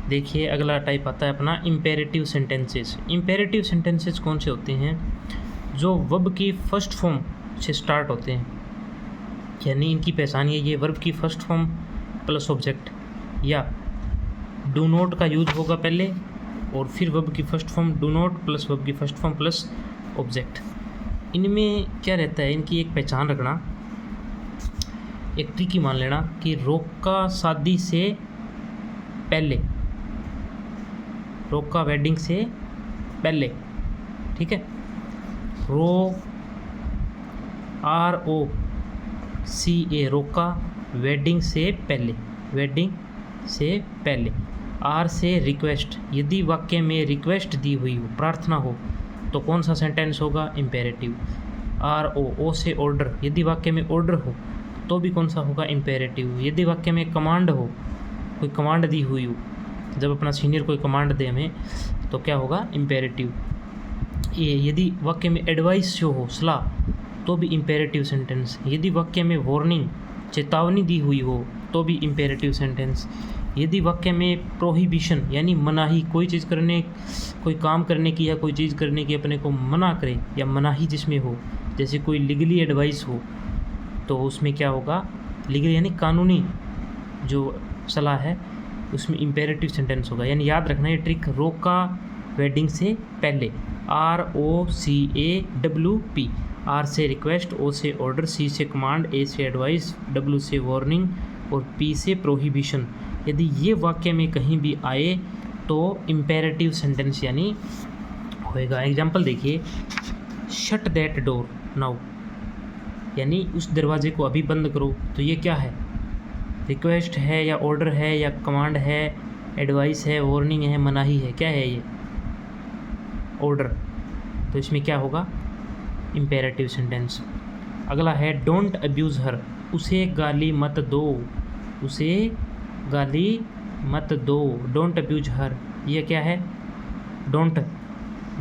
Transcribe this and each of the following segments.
देखिए अगला टाइप आता है अपना इम्पेरेटिव सेंटेंसेस। इम्पेरेटिव सेंटेंसेस कौन से होते हैं? जो वर्ब की फर्स्ट फॉर्म से स्टार्ट होते हैं, यानी इनकी पहचान ये वर्ब की फर्स्ट फॉर्म प्लस ऑब्जेक्ट, या डू नॉट का यूज होगा पहले और फिर वर्ब की first form do not plus verb की फर्स्ट फॉर्म प्लस ऑब्जेक्ट। इनमें क्या रहता है, इनकी एक पहचान रखना, एक ट्रिक मान लेना कि रोका शादी से पहले, रोका वेडिंग से पहले, ठीक है। ROCA रोका वेडिंग से पहले, वेडिंग से पहले। आर से रिक्वेस्ट, यदि वाक्य में रिक्वेस्ट दी हुई हो, प्रार्थना हो, तो कौन सा सेंटेंस होगा? इम्पेरेटिव। RO से ऑर्डर, यदि वाक्य में ऑर्डर हो तो भी कौन सा होगा? इम्पेरेटिव। यदि वाक्य में कमांड हो, कोई कमांड दी हुई हो, जब अपना सीनियर कोई कमांड दे हमें, तो क्या होगा? इम्पेरेटिव। ये यदि वाक्य में एडवाइस जो हो, सलाह, तो भी इम्पेरेटिव सेंटेंस। यदि वाक्य में वार्निंग, चेतावनी दी हुई हो, तो भी इम्पेरेटिव सेंटेंस। यदि वाक्य में प्रोहिबिशन यानी मनाही, कोई चीज़ करने, कोई काम करने की या कोई चीज़ करने की अपने को मना करे, या मनाही जिसमें हो, जैसे कोई लीगली एडवाइस हो, तो उसमें क्या होगा? लीगली यानी कानूनी जो सलाह है, उसमें इम्पेरेटिव सेंटेंस होगा। यानी याद रखना ये ट्रिक, रोका वेडिंग से पहले, ROCAWP। R से रिक्वेस्ट, O से ऑर्डर, C से कमांड, A से एडवाइस, W से वार्निंग और P से प्रोहिबिशन। यदि ये वाक्य में कहीं भी आए तो इम्पेरेटिव सेंटेंस यानी होएगा। एग्जाम्पल देखिए, शट दैट डोर नाउ, यानी उस दरवाजे को अभी बंद करो। तो ये क्या है? रिक्वेस्ट है या ऑर्डर है या कमांड है, एडवाइस है, वार्निंग है, मनाही है, क्या है ये? ऑर्डर। तो इसमें क्या होगा? Imperative sentence. अगला है डोंट अब्यूज़ हर, उसे गाली मत दो, उसे गाली मत दो, डोंट अब्यूज हर। ये क्या है? डोंट,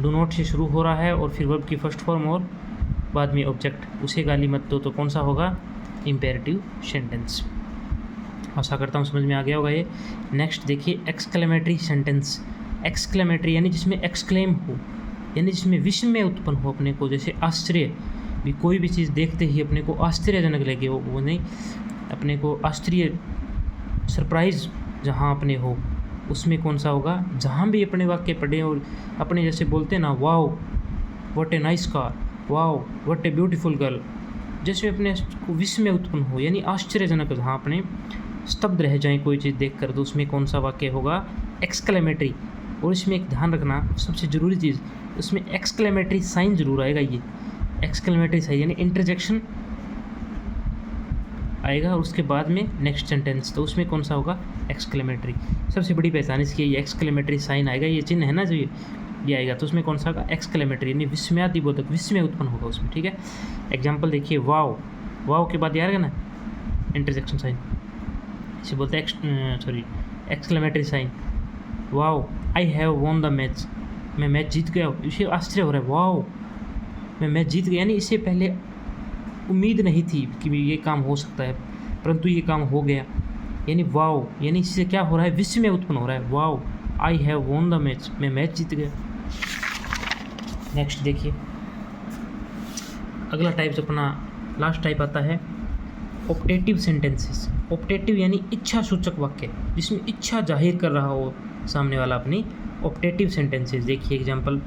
डू नॉट से शुरू हो रहा है और फिर वर्ब की फर्स्ट फॉर्म और बाद में ऑब्जेक्ट, उसे गाली मत दो, तो कौन सा होगा? Imperative sentence. आशा करता हूँ समझ में आ गया होगा ये। नेक्स्ट देखिए एक्सक्लेमेटरी सेंटेंस। एक्सक्लेमेटरी यानी जिसमें एक्सक्लेम हो, यानी जिसमें विस्मय उत्पन्न हो अपने को, जैसे आश्चर्य, भी कोई भी चीज़ देखते ही अपने को आश्चर्यजनक लगे, वो नहीं, अपने को आश्चर्य, सरप्राइज जहाँ अपने हो, उसमें कौन सा होगा? जहाँ भी अपने वाक्य पढ़े और अपने जैसे बोलते हैं ना, wow what a nice car, wow what a beautiful girl, जैसे अपने को विस्मय उत्पन्न हो, यानी आश्चर्यजनक, जहाँ अपने स्तब्ध रह जाएं कोई चीज़ देख कर, तो उसमें कौन सा वाक्य होगा? एक्सक्लेमेटरी। और इसमें एक ध्यान रखना, सबसे ज़रूरी चीज़, उसमें एक्सक्लेमेटरी साइन जरूर आएगा। ये एक्सक्लेमेटरी साइन यानी इंटरजेक्शन आएगा और उसके बाद में नेक्स्ट सेंटेंस, तो उसमें कौन सा होगा? एक्सक्लेमेटरी। सबसे बड़ी पहचान इसकी ये एक्सक्लेमेटरी साइन आएगा, ये चिन्ह है ना जो ये आएगा, तो उसमें कौन सा होगा? एक्सक्लेमेटरी, यानी विस्मयादिबोधक, विस्मय उत्पन्न होगा उसमें, ठीक है। एग्जाम्पल देखिए, वाओ, वाओ के बाद यार ना इंटरजेक्शन साइन, इसे बोलते हैं exclamatory sign. Wow I have won the match, मैं मैच जीत गया, इसे आश्चर्य हो रहा है, वाओ मैं मैच जीत गया, यानी इससे पहले उम्मीद नहीं थी कि ये काम हो सकता है, परंतु ये काम हो गया, यानी वाओ, यानी इससे क्या हो रहा है? विस्मय उत्पन्न हो रहा है। Wow I have won the match, मैं मैच जीत गया। नेक्स्ट देखिए अगला टाइप अपना लास्ट टाइप आता है ऑप्टेटिव सेंटेंसेस। ऑप्टेटिव यानी इच्छा सूचक वाक्य, जिसमें इच्छा जाहिर कर रहा हो सामने वाला अपनी, ऑप्टेटिव सेंटेंसेस। देखिए example,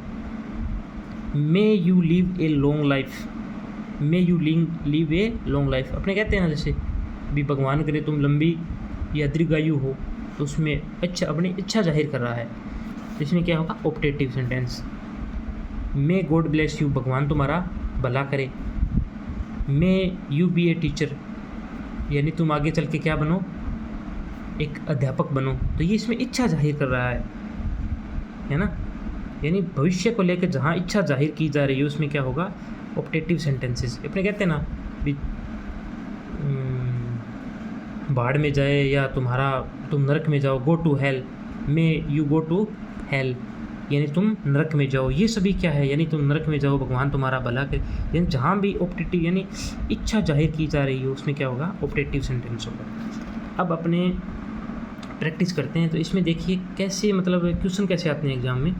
may you live a long life, may you live a long life. अपने कहते हैं ना, जैसे भी भगवान करे तुम लंबी या दीर्घायु हो, तो उसमें अच्छा अपनी इच्छा जाहिर कर रहा है, तो इसमें क्या होगा? Optative sentence. May God bless you, भगवान तुम्हारा भला करे। May you be a teacher, यानी तुम आगे चल के क्या बनो? एक अध्यापक बनो, तो ये इसमें इच्छा जाहिर कर रहा है ना, यानी भविष्य को लेकर जहाँ इच्छा जाहिर की जा रही है उसमें क्या होगा? Optative sentences. अपने कहते हैं ना भी बाढ़ में जाए या तुम नरक में जाओ, go to hell, may you go to hell, यानी तुम नरक में जाओ। ये सभी क्या है? यानी तुम नरक में जाओ, भगवान तुम्हारा भला करे। यानी जहाँ भी ऑप्टेटिव यानी इच्छा जाहिर की जा रही है उसमें क्या होगा? ऑप्टेटिव सेंटेंस होगा। अब अपने प्रैक्टिस करते हैं। तो इसमें देखिए कैसे मतलब क्वेश्चन कैसे आते हैं एग्ज़ाम में।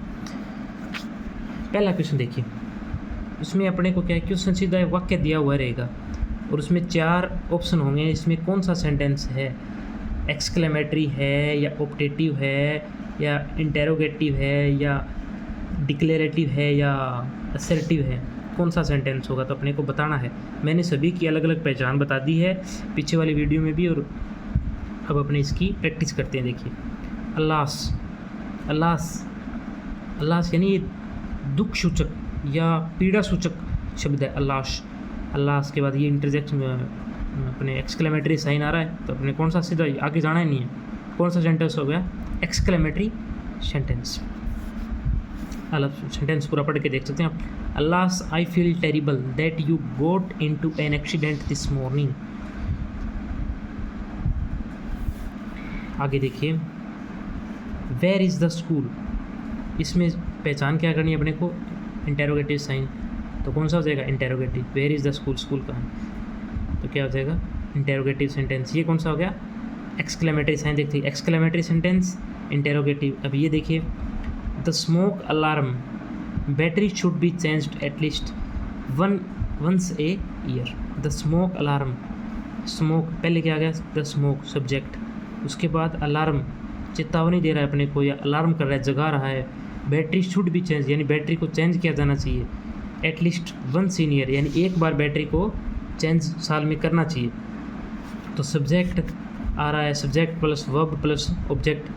पहला क्वेश्चन देखिए, इसमें अपने को क्या है, क्वेश्चन सीधा वाक्य दिया हुआ रहेगा और उसमें 4 ऑप्शन होंगे। इसमें कौन सा सेंटेंस है, एक्सक्लेमेटरी है या ऑप्टेटिव है या इंटेरोगेटिव है या डिक्लेरेटिव है या असर्टिव है, कौन सा सेंटेंस होगा तो अपने को बताना है। मैंने सभी की अलग अलग पहचान बता दी है पीछे वाली वीडियो में भी, और अब अपने इसकी प्रैक्टिस करते हैं। देखिए अल्लास, अल्लास, अल्लास यानी ये दुख सूचक या पीड़ा सूचक शब्द है अल्लाश। अल्लास के बाद ये इंटरजेक्शन अपने एक्सक्लेमेटरी साइन आ रहा है, तो अपने कौन सा सीधा आगे जाना ही नहीं है। कौन सा सेंटेंस हो गया, एक्सक्लेमेटरी सेंटेंस। अलग सेंटेंस पूरा पढ़ के देख सकते हैं आप। Alas I feel terrible that you got into an accident this morning. आगे देखिए, वेयर इज़ द स्कूल, इसमें पहचान क्या करनी है अपने को, इंटेरोगेटिव साइन, तो कौन सा हो जाएगा interrogative. Where is the school, school कहाँ है, तो क्या हो जाएगा इंटेरोगेटिव सेंटेंस। ये कौन सा हो गया, एक्सक्लेमेटरी साइन। देखते हैं एक्सक्लेमेटरी सेंटेंस, इंटेरोगेटिव। अब ये देखिए, the smoke alarm battery should be changed at least once a year. The smoke alarm, smoke पहले क्या आ गया, द स्मोक सब्जेक्ट, उसके बाद अलार्म चेतावनी दे रहा है अपने को या अलार्म कर रहा है, जगा रहा है। बैटरी शुड बी चेंज यानी बैटरी को चेंज किया जाना चाहिए। एटलीस्ट वंस इन ईयर यानी एक बार बैटरी को चेंज साल में करना चाहिए। तो सब्जेक्ट आ रहा है, subject plus verb plus object.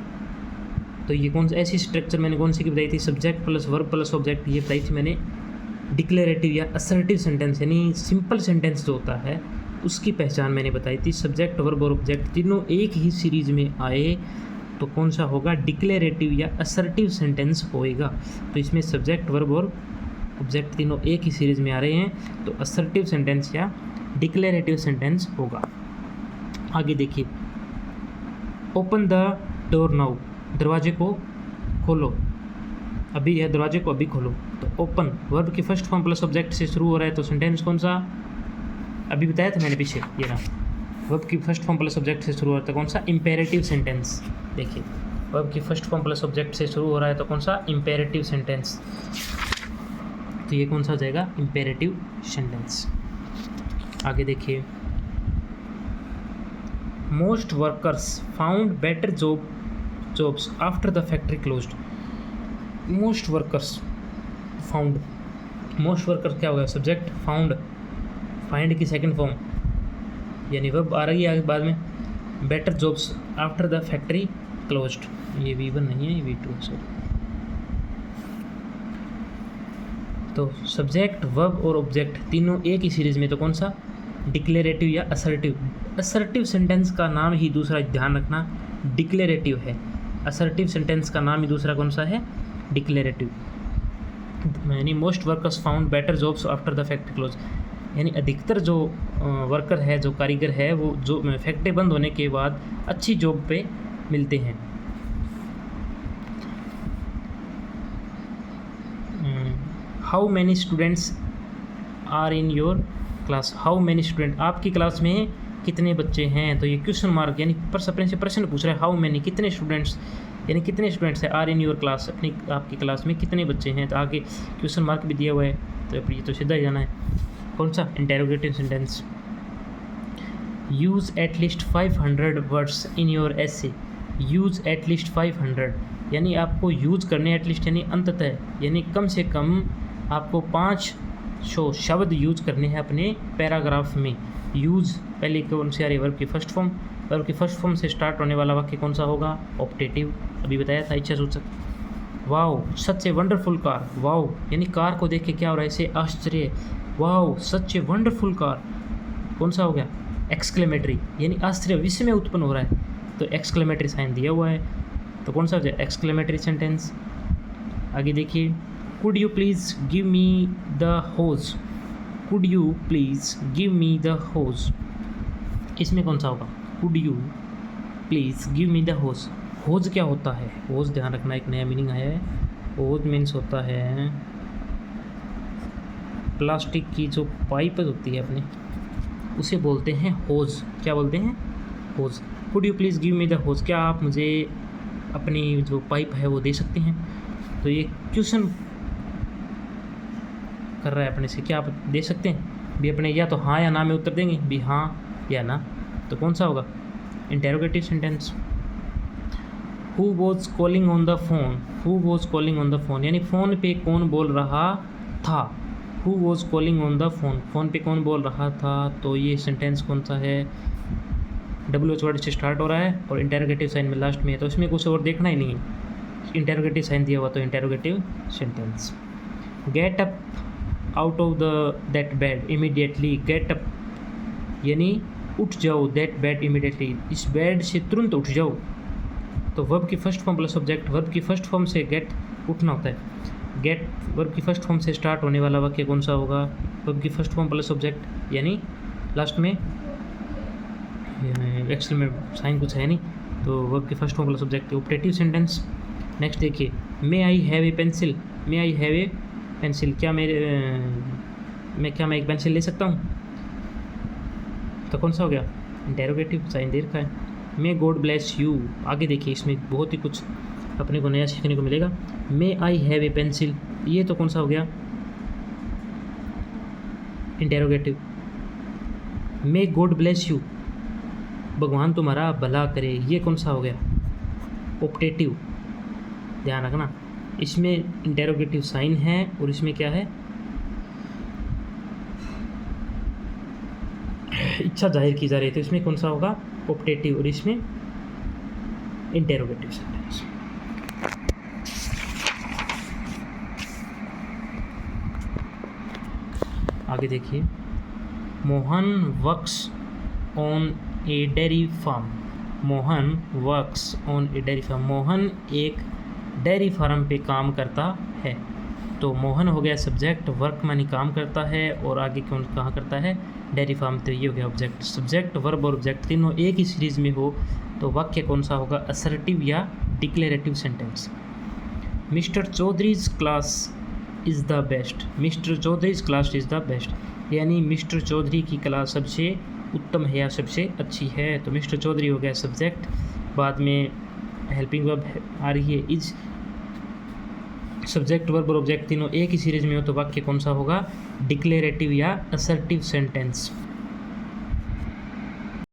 तो ये कौन सा ऐसी स्ट्रक्चर मैंने कौन सी की बताई थी, subject plus verb plus object, ये बताई थी मैंने डिक्लेरेटिव या असर्टिव सेंटेंस यानी सिंपल सेंटेंस जो होता है उसकी पहचान मैंने बताई थी। सब्जेक्ट वर्ब और ऑब्जेक्ट तीनों एक ही सीरीज़ में आए तो कौन सा होगा, डिक्लेरेटिव या असर्टिव सेंटेंस होएगा। तो इसमें सब्जेक्ट वर्ब और ऑब्जेक्ट तीनों एक ही सीरीज़ में आ रहे हैं तो असर्टिव सेंटेंस या डिक्लेरेटिव सेंटेंस होगा। आगे देखिए, ओपन द डोर नाउ, दरवाजे को खोलो, अभी है दरवाजे को अभी खोलो। तो ओपन वर्ब की फर्स्ट फॉर्म प्लस ऑब्जेक्ट से शुरू हो रहा है तो सेंटेंस कौन सा, अभी बताया था मैंने पीछे, ये रहा वर्ब की फर्स्ट फॉर्म प्लस ऑब्जेक्ट से शुरू हो रहा था कौन सा, इंपेरेटिव सेंटेंस। देखिए वर्ब की फर्स्ट फॉर्म प्लस ऑब्जेक्ट से शुरू हो रहा है तो कौन सा, इंपेरेटिव सेंटेंस। तो ये कौन सा हो जाएगा, इंपेरेटिव सेंटेंस। आगे देखिए, most workers found better jobs after the factory closed. Most workers found, most workers क्या होगा, सब्जेक्ट फाउंड, फाइंड की सेकंड फॉर्म यानी वर्ब आ रही है आगे बाद में, better jobs after the factory closed. ये V1 नहीं है, ये V2 सॉरी। तो सब्जेक्ट वर्ब और ऑब्जेक्ट तीनों एक ही सीरीज़ में तो कौन सा, डिक्लेरेटिव या असर्टिव। असर्टिव सेंटेंस का नाम ही दूसरा ध्यान रखना डिक्लेरेटिव है। असर्टिव सेंटेंस का नाम ही दूसरा कौन सा है, डिक्लेरेटिव। यानी most workers found better jobs after the factory close यानी अधिकतर जो वर्कर है, जो कारीगर है, वो जो फैक्ट्री बंद होने के बाद अच्छी जॉब पे मिलते हैं। How many students are in your class, how many student, आपकी क्लास में कितने बच्चे हैं। तो ये क्वेश्चन मार्क यानी अपने से प्रश्न पूछ रहा है, हाउ मैनी कितने स्टूडेंट्स यानी कितने स्टूडेंट्स हैं, आर इन योर क्लास अपनी आपकी क्लास में कितने बच्चे हैं। तो आगे क्वेश्चन मार्क भी दिया हुआ है तो ये तो सीधा ही जाना है। कौन सा, interrogative sentence. Use at least 500 words in your essay, use at least 500 यानी आपको यूज़ करने एटलीस्ट यानी अंततः यानी कम से कम आपको 500 शब्द यूज़ करने हैं अपने पैराग्राफ में। यूज़ पहले कौन सी आ रही है, वर्ब की फर्स्ट फॉर्म, वर्ब की फर्स्ट फॉर्म से स्टार्ट होने वाला वाक्य कौन सा होगा, ऑप्टेटिव, अभी बताया था इच्छा सूचक। Wow such a wonderful car, wow यानी कार को देख के क्या हो रहा है, इसे आश्चर्य, wow such a wonderful car, कौन सा हो गया, एक्सक्लेमेटरी यानी आश्चर्य विश्व में उत्पन्न हो रहा है तो एक्सक्लेमेटरी साइन दिया हुआ है तो कौन सा हो जाए, एक्सक्लेमेटरी सेंटेंस। आगे देखिए, could you please give me the hose, could you please give me the hose, इसमें कौन सा होगा, could you please give me the hose. Hose क्या होता है, होज ध्यान रखना, एक नया मीनिंग आया है। होज मीन्स होता है प्लास्टिक की जो पाइप होती है अपने, उसे बोलते हैं होज। क्या बोलते हैं, hose. Could you please give me the hose, क्या आप मुझे अपनी जो पाइप है वो दे सकते हैं। तो ये क्वेश्चन कर रहा है अपने से, क्या आप दे सकते हैं भी अपने, या तो हाँ या ना में उत्तर देंगे भी हाँ या ना, तो कौन सा होगा interrogative sentence. Who was calling on the phone, who was calling on the phone यानी फ़ोन पे कौन बोल रहा था। Who was calling on the phone, phone पे कौन बोल रहा था, तो ये सेंटेंस कौन सा है, WH वर्ड से स्टार्ट हो रहा है और इंटेरोगेटिव साइन में लास्ट में है, तो इसमें कुछ और देखना ही नहीं है, इंटेरोगेटिव साइन दिया हुआ तो interrogative sentence. Get up out of the that bed immediately, get up यानी उठ जाओ, दैट बेड इमीडिएटली इस बेड से तुरंत उठ जाओ। तो वर्ब की first form plus object, verb की फर्स्ट फॉर्म से गेट उठना होता है, गेट वर्ब की फर्स्ट फॉर्म से स्टार्ट होने वाला वाक्य कौन सा होगा, वर्ब की फर्स्ट फॉर्म प्लस ऑब्जेक्ट यानी लास्ट में एक्चुअल में साइन कुछ है नहीं, तो वर्ब की first form plus object operative sentence. Next देखिए, may I have a pencil, may I have a pencil, क्या मैं एक पेंसिल ले सकता हूँ, तो कौन सा हो गया इंटेरोगेटिव साइन दे रखा है। मे गॉड ब्लेस यू, आगे देखिए इसमें बहुत ही कुछ अपने को नया सीखने को मिलेगा। मे आई हैव ए पेंसिल, ये तो कौन सा हो गया interrogative. May God bless you, भगवान तुम्हारा भला करे, ये कौन सा हो गया ऑप्टेटिव, ध्यान रखना इसमें इंटेरोगेटिव साइन है और इसमें क्या है इच्छा जाहिर की जा रही है, तो इसमें कौन सा होगा ऑप्टेटिव और इसमें इंटेरोगेटिव सेंटेंस। आगे देखिए, Mohan works on a dairy farm, Mohan works on a dairy farm, Mohan एक डेयरी फार्म पे काम करता है। तो मोहन हो गया सब्जेक्ट, वर्क मानी काम करता है, और आगे कौन कहाँ करता है डेयरी फार्म, तो ये हो गया ऑब्जेक्ट। सब्जेक्ट वर्ब और ऑब्जेक्ट तीनों एक ही सीरीज़ में हो तो वाक्य कौन सा होगा असर्टिव या declarative sentence. Mister Chaudhary's class is the best, mister Chaudhary's class is the best यानी मिस्टर चौधरी की क्लास सबसे उत्तम है या सबसे अच्छी है, तो मिस्टर चौधरी हो गया सब्जेक्ट, बाद में हेल्पिंग वर्ब आ रही है इज, सब्जेक्ट वर्ब और ऑब्जेक्ट तीनों एक ही सीरीज में हो तो वाक्य कौन सा होगा डिक्लेरेटिव या असर्टिव सेंटेंस।